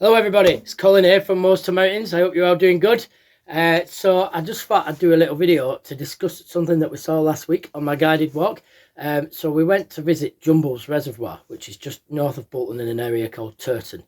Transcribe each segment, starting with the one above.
Hello everybody, it's Colin here from Most Mountains. I hope you're all doing good. So I just thought I'd do a little video to discuss something that we saw last week on my guided walk. So we went to visit Jumbles Reservoir, which is just north of Bolton in an area called Turton.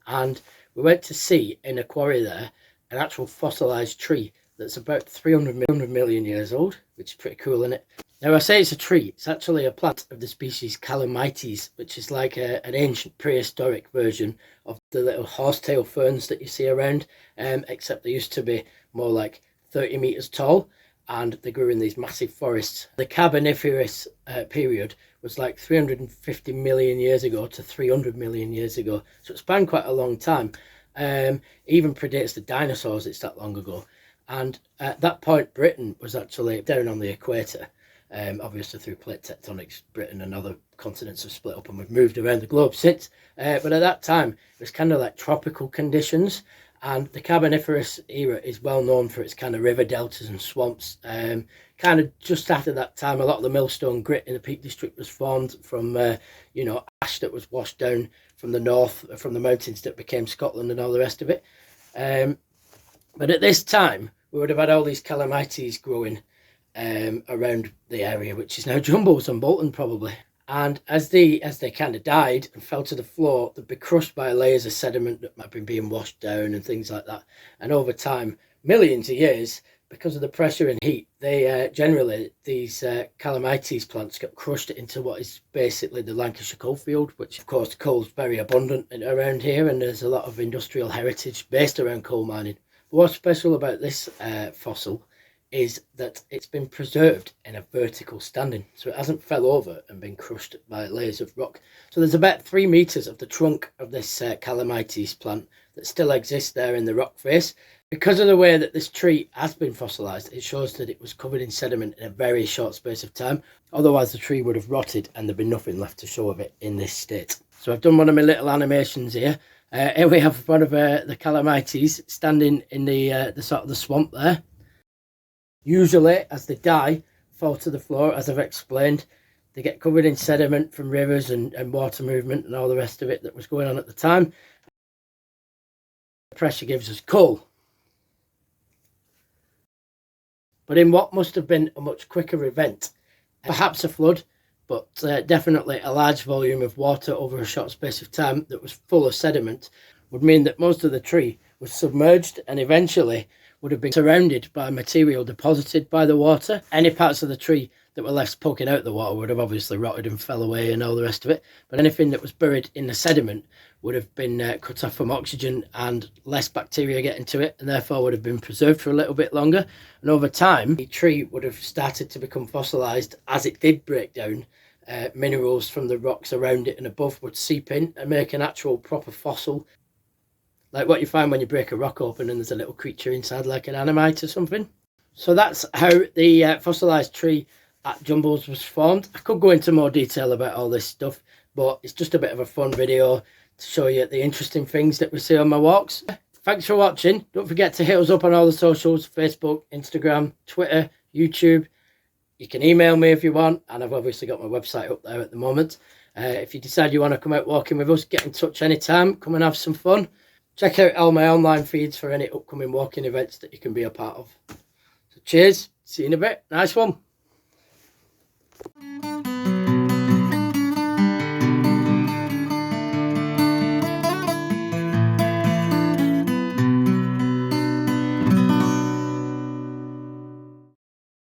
And we went to see in a quarry there an actual fossilised tree that's about 300 million years old, which is pretty cool, isn't it? Now I say it's a tree, it's actually a plant of the species Calamites, which is like an ancient prehistoric version of the little horsetail ferns that you see around, except they used to be more like 30 metres tall and they grew in these massive forests. The Carboniferous period was like 350 million years ago to 300 million years ago, so it spanned quite a long time. Even predates the dinosaurs, it's that long ago. And at that point Britain was actually down on the equator. Obviously through plate tectonics, Britain and other continents have split up and we've moved around the globe since. But at that time, it was kind of like tropical conditions, and the Carboniferous era is well known for its kind of river deltas and swamps. Kind of just after that time, a lot of the millstone grit in the Peak District was formed from, ash that was washed down from the north, from the mountains that became Scotland and all the rest of it. But at this time, we would have had all these calamites growing around the area, which is now Jumbles and Bolton probably. And as they kind of died and fell to the floor, they'd be crushed by layers of sediment that might have been being washed down and things like that. And over time, millions of years, because of the pressure and heat, they generally, these calamites plants get crushed into what is basically the Lancashire coalfield, which of course coal's very abundant around here, and there's a lot of industrial heritage based around coal mining. But what's special about this fossil is that it's been preserved in a vertical standing, so it hasn't fell over and been crushed by layers of rock. So there's about 3 meters of the trunk of this calamites plant that still exists there in the rock face. Because of the way that this tree has been fossilized, it shows that it was covered in sediment in a very short space of time. Otherwise the tree would have rotted and there'd be nothing left to show of it in this state. So I've done one of my little animations here. Here we have one of the calamites standing in the sort of the swamp there. Usually, as they die, fall to the floor, as I've explained. They get covered in sediment from rivers and water movement and all the rest of it that was going on at the time. The pressure gives us coal. But in what must have been a much quicker event, perhaps a flood, but definitely a large volume of water over a short space of time that was full of sediment, would mean that most of the tree was submerged and eventually would have been surrounded by material deposited by the water. Any parts of the tree that were left poking out the water would have obviously rotted and fell away and all the rest of it. But anything that was buried in the sediment would have been cut off from oxygen and less bacteria getting to it, and therefore would have been preserved for a little bit longer. And over time, the tree would have started to become fossilised as it did break down. Minerals from the rocks around it and above would seep in and make an actual proper fossil, like what you find when you break a rock open and there's a little creature inside, like an animite or something. So that's how the fossilised tree at Jumbles was formed. I could go into more detail about all this stuff, but it's just a bit of a fun video to show you the interesting things that we see on my walks. Thanks for watching. Don't forget to hit us up on all the socials: Facebook, Instagram, Twitter, YouTube. You can email me if you want, and I've obviously got my website up there at the moment. If you decide you want to come out walking with us, get in touch anytime. Come and have some fun. Check out all my online feeds for any upcoming walking events that you can be a part of. So cheers, see you in a bit. Nice one.